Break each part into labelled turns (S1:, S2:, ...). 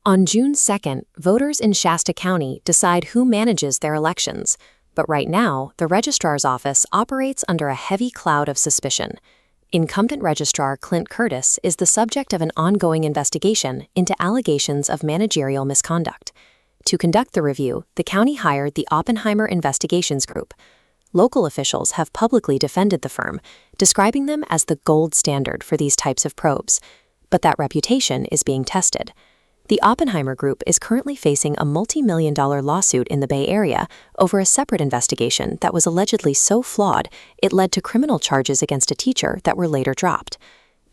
S1: On June 2nd, voters in Shasta County decide who manages their elections. But right now, the registrar's office operates under a heavy cloud of suspicion. Incumbent registrar Clint Curtis is the subject of an ongoing investigation into allegations of managerial misconduct. To conduct the review, the county hired the Oppenheimer Investigation Group. Local officials have publicly defended the firm, describing them as the gold standard for these types of probes. But that reputation is being tested. The Oppenheimer Group is currently facing a multi-million-dollar lawsuit in the Bay Area over a separate investigation that was allegedly so flawed it led to criminal charges against a teacher that were later dropped.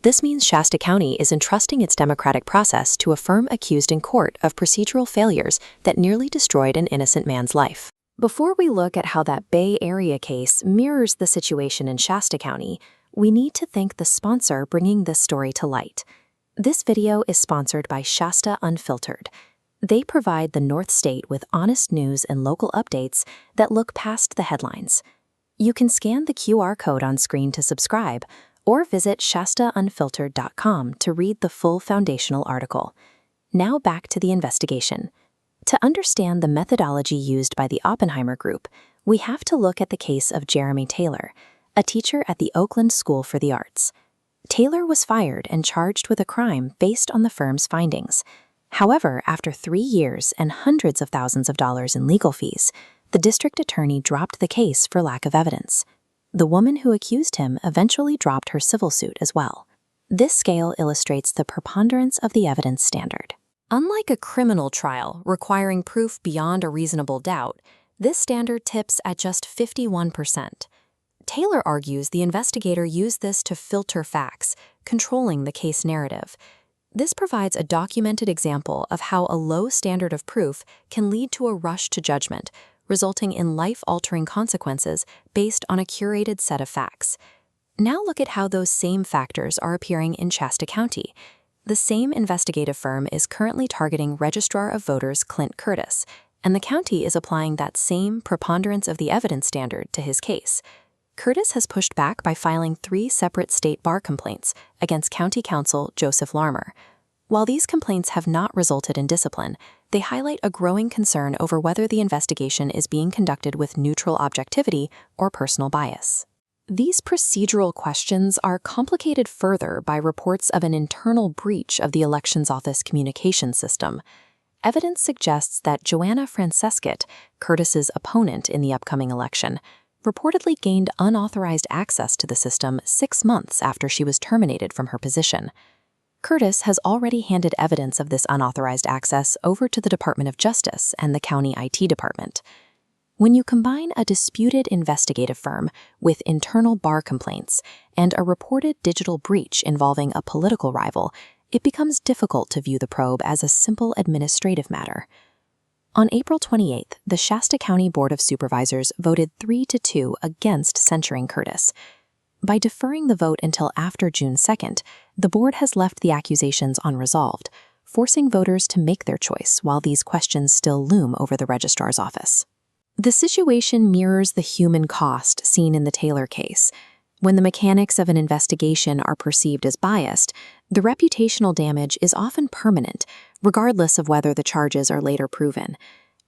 S1: This means Shasta County is entrusting its democratic process to a firm accused in court of procedural failures that nearly destroyed an innocent man's life. Before we look at how that Bay Area case mirrors the situation in Shasta County, we need to thank the sponsor bringing this story to light. This video is sponsored by Shasta Unfiltered. They provide the North State with honest news and local updates that look past the headlines. You can scan the QR code on screen to subscribe, or visit shastaunfiltered.com to read the full foundational article. Now back to the investigation. To understand the methodology used by the Oppenheimer Group, we have to look at the case of Jeremy Taylor, a teacher at the Oakland School for the Arts. Taylor was fired and charged with a crime based on the firm's findings. However, after 3 years and hundreds of thousands of dollars in legal fees, the district attorney dropped the case for lack of evidence. The woman who accused him eventually dropped her civil suit as well. This scale illustrates the preponderance of the evidence standard. Unlike a criminal trial requiring proof beyond a reasonable doubt, this standard tips at just 51%. Taylor argues the investigator used this to filter facts, controlling the case narrative. This provides a documented example of how a low standard of proof can lead to a rush to judgment, resulting in life-altering consequences based on a curated set of facts. Now look at how those same factors are appearing in Shasta County. The same investigative firm is currently targeting Registrar of Voters Clint Curtis, and the county is applying that same preponderance of the evidence standard to his case. Curtis has pushed back by filing 3 separate state bar complaints against County Counsel Joseph Larmer. While these complaints have not resulted in discipline, they highlight a growing concern over whether the investigation is being conducted with neutral objectivity or personal bias. These procedural questions are complicated further by reports of an internal breach of the elections office communication system. Evidence suggests that Joanna Francescut, Curtis's opponent in the upcoming election, reportedly gained unauthorized access to the system 6 months after she was terminated from her position. Curtis has already handed evidence of this unauthorized access over to the Department of Justice and the county IT department. When you combine a disputed investigative firm with internal bar complaints and a reported digital breach involving a political rival, it becomes difficult to view the probe as a simple administrative matter. On April 28th, the Shasta County Board of Supervisors voted 3-2 against censuring Curtis. By deferring the vote until after June 2nd, the board has left the accusations unresolved, forcing voters to make their choice while these questions still loom over the registrar's office. The situation mirrors the human cost seen in the Taylor case. When the mechanics of an investigation are perceived as biased, the reputational damage is often permanent, regardless of whether the charges are later proven.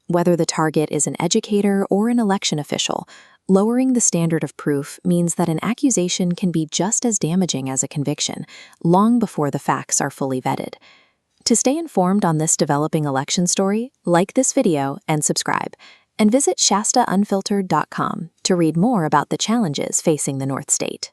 S1: Whether the target is an educator or an election official, lowering the standard of proof means that an accusation can be just as damaging as a conviction, long before the facts are fully vetted. To stay informed on this developing election story, like this video and subscribe, and visit shastaunfiltered.com to read more about the challenges facing the North State.